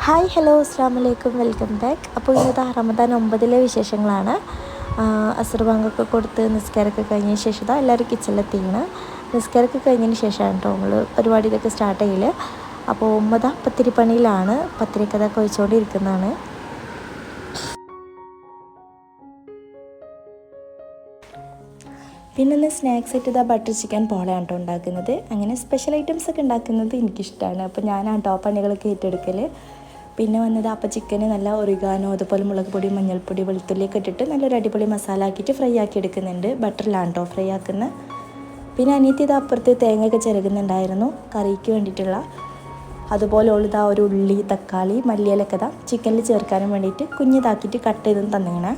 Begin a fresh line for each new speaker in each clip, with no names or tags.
Hi hello അസ്സാം വലൈക്കും welcome back. അപ്പോൾ ഇന്നത്തെ റമദാൻ 9 വിശേഷങ്ങളാണ്. അസർ ബാങ്കൊക്കെ കൊടുത്ത് നിസ്കാരമൊക്കെ കഴിഞ്ഞ ശേഷം എല്ലാവരും കിച്ചണിലെത്തിയാണ്. നിസ്കാരമൊക്കെ കഴിഞ്ഞതിന് ശേഷമാണ് കേട്ടോ നമ്മൾ പരിപാടി ഇതൊക്കെ സ്റ്റാർട്ട് ചെയ്യൽ. അപ്പോൾ പത്തിരിപ്പണിയിലാണ്, പത്തിരിയൊക്കെ അതൊക്കെ ഒഴിച്ചുകൊണ്ടിരിക്കുന്നതാണ്. പിന്നെ ഒന്ന് സ്നാക്സ് ആയിട്ട് ബട്ടർ ചിക്കൻ പോളയാണ് കേട്ടോ ഉണ്ടാക്കുന്നത്. അങ്ങനെ സ്പെഷ്യൽ ഐറ്റംസ് ഒക്കെ ഉണ്ടാക്കുന്നത് എനിക്കിഷ്ടമാണ്. അപ്പോൾ ഞാനാണ് കേട്ടോ പണികളൊക്കെ ഏറ്റെടുക്കൽ. പിന്നെ വന്നത് അപ്പോൾ ചിക്കന് നല്ല ഒറിഗാനോ, അതുപോലെ മുളക് പൊടി, മഞ്ഞൾപ്പൊടി, വെളുത്തുള്ളിയൊക്കെ ഇട്ടിട്ട് നല്ലൊരു അടിപൊളി മസാല ആക്കിയിട്ട് ഫ്രൈ ആക്കി എടുക്കുന്നുണ്ട്. ബട്ടറിലാണ് കേട്ടോ ഫ്രൈ ആക്കുന്നത്. പിന്നെ അനിയത്തി ഇത് അപ്പുറത്ത് തേങ്ങയൊക്കെ ചിരകുന്നുണ്ടായിരുന്നു കറിക്ക് വേണ്ടിയിട്ടുള്ള. അതുപോലെ ഉള്ളതാ ഒരു ഉള്ളി, തക്കാളി, മല്ലിയിലൊക്കെ ചിക്കനിൽ ചേർക്കാനും വേണ്ടിയിട്ട് കുഞ്ഞിതാക്കിയിട്ട് കട്ട് ചെയ്ത് തന്നിങ്ങനെ.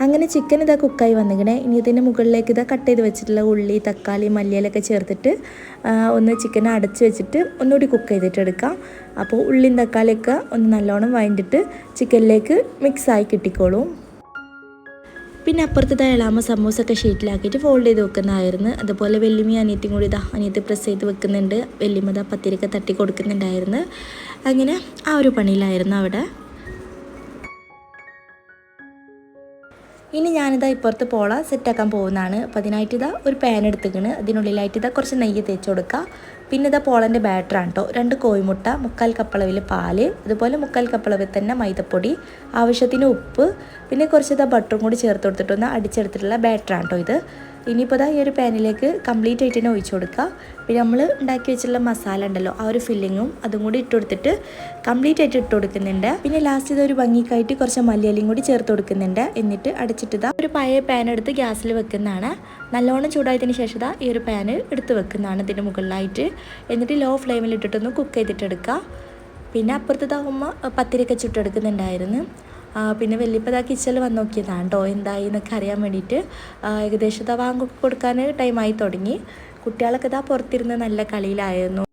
അങ്ങനെ ചിക്കൻ ഇതാ കുക്കായി വന്നിങ്ങനെ. ഇനി ഇതിൻ്റെ മുകളിലേക്ക് കട്ട് ചെയ്ത് വെച്ചിട്ടുള്ള ഉള്ളി, തക്കാളി, മല്ലിയിലൊക്കെ ചേർത്തിട്ട് ഒന്ന് ചിക്കനെ അടച്ച് വെച്ചിട്ട് ഒന്നുകൂടി കുക്ക് ചെയ്തിട്ട് എടുക്കാം. അപ്പോൾ ഉള്ളിയും തക്കാളിയൊക്കെ ഒന്ന് നല്ലോണം വഴണ്ടിട്ട് ചിക്കനിലേക്ക് മിക്സായി കിട്ടിക്കോളും. പിന്നെ അപ്പുറത്തെ ഇളാമ സമൂസൊക്കെ ഷീറ്റിലാക്കിയിട്ട് ഫോൾഡ് ചെയ്ത് വെക്കുന്നതായിരുന്നു. അതുപോലെ വെല്ലുമി അനിയത്തിയും കൂടി അനിയത്തി പ്രസ് ചെയ്ത് വെക്കുന്നുണ്ട്. വെല്ലുമ പത്തിരിയൊക്കെ തട്ടി കൊടുക്കുന്നുണ്ടായിരുന്നു. അങ്ങനെ ആ ഒരു പണിയിലായിരുന്നു അവിടെ. ഇനി ഞാനിതാ ഇപ്പുറത്ത് പോള സെറ്റാക്കാൻ പോകുന്നതാണ്. അപ്പോൾ അതിനായിട്ട് ഒരു പാൻ എടുത്തിക്കണ്. അതിനുള്ളിലായിട്ട് കുറച്ച് നെയ്യ് തേച്ച് കൊടുക്കുക. പിന്നെ പോളൻ്റെ ബാറ്ററാണ് കേട്ടോ. 2 കോഴിമുട്ട, 3/4 കപ്പളവിൽ പാല്, അതുപോലെ 3/4 കപ്പളവിൽ തന്നെ മൈദപ്പൊടി, ആവശ്യത്തിന് ഉപ്പ്, പിന്നെ കുറച്ച് ബട്ടറും കൂടി ചേർത്ത് കൊടുത്തിട്ടൊന്ന് അടിച്ചെടുത്തിട്ടുള്ള ബാറ്ററാണ് കേട്ടോ ഇത്. ഇനിയിപ്പോൾ ഈ ഒരു പാനിലേക്ക് കംപ്ലീറ്റ് ആയിട്ട് തന്നെ ഒഴിച്ചു കൊടുക്കുക. പിന്നെ നമ്മൾ ഉണ്ടാക്കി വെച്ചിട്ടുള്ള മസാല ഉണ്ടല്ലോ, ആ ഒരു ഫില്ലിങ്ങും അതും കൂടി ഇട്ട് കൊടുത്തിട്ട് കംപ്ലീറ്റ് ആയിട്ട് ഇട്ട് കൊടുക്കുന്നുണ്ട്. പിന്നെ ലാസ്റ്റ് ഇതൊരു ഭംഗിക്കായിട്ട് കുറച്ച് മല്ലിയിലയും കൂടി ചേർത്ത് കൊടുക്കുന്നുണ്ട്. എന്നിട്ട് അടച്ചിട്ട് ഒരു പഴയ പാൻ എടുത്ത് ഗ്യാസിൽ വെക്കുന്നതാണ്. നല്ലോണം ചൂടായതിന് ശേഷം ഈ ഒരു പാൻ എടുത്ത് വെക്കുന്നതാണ് ഇതിൻ്റെ മുകളിലായിട്ട്. എന്നിട്ട് ലോ ഫ്ലെയിമിൽ ഇട്ടിട്ടൊന്ന് കുക്ക് ചെയ്തിട്ടെടുക്കുക. പിന്നെ അപ്പുറത്ത് ഉമ്മ പത്തിരിയൊക്കെ ചുട്ടെടുക്കുന്നുണ്ടായിരുന്നു. പിന്നെ വലിയപ്പോൾ കിച്ചണിൽ വന്ന് നോക്കിയതാണ് കേട്ടോ എന്തായി എന്നൊക്കെ അറിയാൻ വേണ്ടിയിട്ട്. ഏകദേശം വാങ്ങൊക്കെ കൊടുക്കാൻ ടൈമായി തുടങ്ങി. കുട്ടികളൊക്കെ പുറത്തിരുന്ന് നല്ല കളിയിലായിരുന്നു.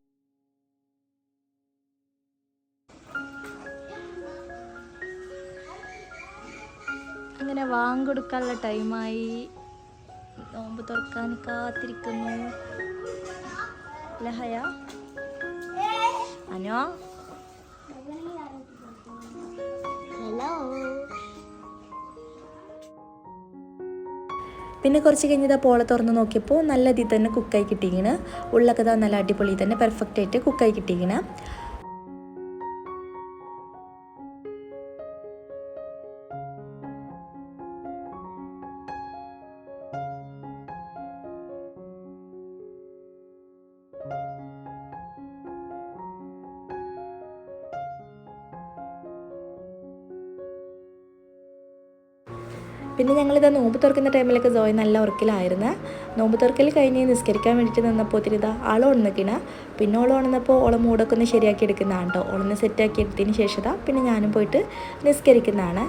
അങ്ങനെ വാങ്ങൊടുക്കാനുള്ള ടൈമായി. നോമ്പ് തുറക്കാൻ കാത്തിരിക്കുന്നു. ലഹയ അനോ ഹലോ. പിന്നെ കുറച്ച് കഴിഞ്ഞ് പോള തുറന്ന് നോക്കിയപ്പോൾ നല്ല ഇതിൽ തന്നെ കുക്കായി കിട്ടിയിങ്ങനെ. ഉള്ളൊക്കെ നല്ല അടിപൊളി തന്നെ പെർഫെക്റ്റ് ആയിട്ട് കുക്കായി കിട്ടിയിങ്ങനെ. പിന്നെ ഞങ്ങളിതാ നോമ്പ് തുറക്കുന്ന ടൈമിലൊക്കെ ജോയ് നല്ല ഉറക്കിലായിരുന്നു. നോമ്പ് തുറക്കൽ കഴിഞ്ഞ് നിസ്കരിക്കാൻ വേണ്ടിയിട്ട് നിന്നപ്പോൾ ഒത്തിരി ആൾ ഉണന്നിക്കണ. പിന്നെ ഓൾ ഉണന്നപ്പോൾ ഓളെ മൂടൊക്കെ ഒന്ന് ശരിയാക്കി എടുക്കുന്നതാണ് കേട്ടോ. ഓളൊന്ന് സെറ്റാക്കി എടുത്തതിന് ശേഷം പിന്നെ ഞാനും പോയിട്ട് നിസ്കരിക്കുന്നതാണ്.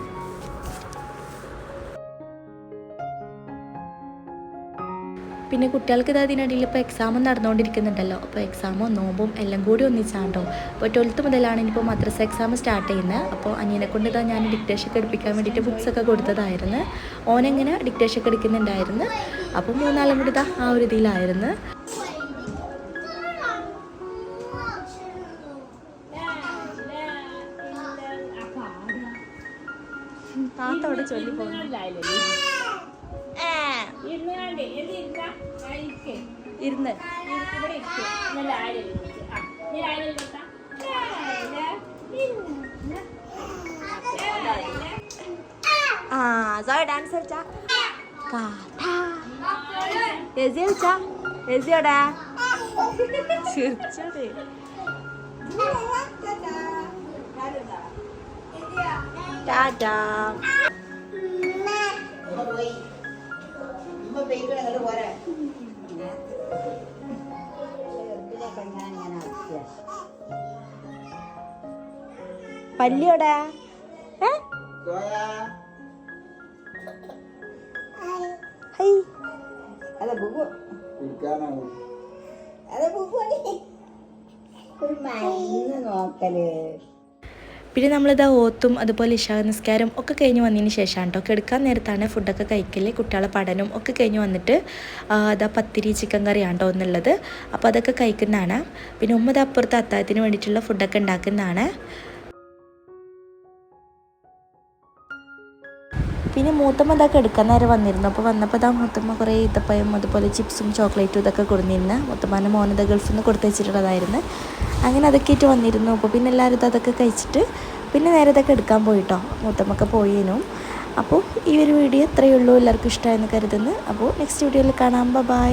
പിന്നെ കുട്ടികൾക്ക് അതിനിടയിൽ ഇപ്പോൾ എക്സാമും നടന്നുകൊണ്ടിരിക്കുന്നുണ്ടല്ലോ. അപ്പോൾ എക്സാമും നോമ്പും എല്ലാം കൂടി ഒന്നിച്ചാണ്ടോ. അപ്പോൾ 12th മുതലാണ് ഇനിയിപ്പോൾ മദ്രസ എക്സാം സ്റ്റാർട്ട് ചെയ്യുന്നത്. അപ്പോൾ അനിയനെ കൊണ്ട് ഞാൻ ഡിക്റ്റേഷൻ ഒക്കെ എടുപ്പിക്കാൻ വേണ്ടിയിട്ട് ബുക്സൊക്കെ കൊടുത്തതായിരുന്നു. ഓനെങ്ങനെ ഡിക്റ്റേഷൻ ഒക്കെ എടുക്കുന്നുണ്ടായിരുന്നു. അപ്പോൾ 3-4 കൂടി ആ ഒരു ഇതിലായിരുന്നു. താത്തോടെ ചൊല്ലി പോകുന്നു. ഇരുന്ന് ഡാൻസ് കളിച്ചാ കളിച്ചാ എസിയോടാ ചിരിച്ചത്. ടാറ്റാ. പല്ലിയോടാ പിന്നെ നമ്മളിതാ ഓത്തും അതുപോലെ ഇശാ നിസ്കാരം ഒക്കെ കഴിഞ്ഞ് വന്നതിന് ശേഷമാണ് കേട്ടോ കിടക്കാൻ നേരത്താണ് ഫുഡൊക്കെ കഴിക്കല്. കുട്ടികളെ പഠനം ഒക്കെ കഴിഞ്ഞ് വന്നിട്ട് അതാ പത്തിരി ചിക്കൻ കറിയാണ് കേട്ടോ എന്നുള്ളത്. അപ്പോൾ അതൊക്കെ കഴിക്കുന്നതാണ്. പിന്നെ ഉമ്മ അപ്പുറത്ത് അത്താഴത്തിന് വേണ്ടിയിട്ടുള്ള ഫുഡൊക്കെ ഉണ്ടാക്കുന്നതാണ്. പിന്നെ മൂത്തമ്മ ഇതൊക്കെ എടുക്കാൻ നേരം വന്നിരുന്നു. അപ്പോൾ വന്നപ്പോൾ ഇതാ മൂത്തമ്മ കുറേ ഈത്തപ്പഴം അതുപോലെ ചിപ്സും ചോക്ലേറ്റും ഇതൊക്കെ കൊടുന്നിരുന്നു. മൂത്തമ്മേൻ്റെ മോനത് ഗൾഫിൽ നിന്ന് കൊടുത്ത് വെച്ചിട്ടുള്ളതായിരുന്നു. അങ്ങനെ അതൊക്കെ ആയിട്ട് വന്നിരുന്നു. അപ്പോൾ പിന്നെ എല്ലാവരും അതൊക്കെ കഴിച്ചിട്ട് പിന്നെ നേരെ ഇതൊക്കെ എടുക്കാൻ പോയിട്ടോ. മൂത്തമ്മൊക്കെ പോയേനും. അപ്പോൾ ഈ ഒരു വീഡിയോ ഇത്രയേ ഉള്ളൂ. എല്ലാവർക്കും ഇഷ്ടമായെന്ന് കരുതുന്നു. അപ്പോൾ നെക്സ്റ്റ് വീഡിയോയിൽ കാണാം. ബൈ.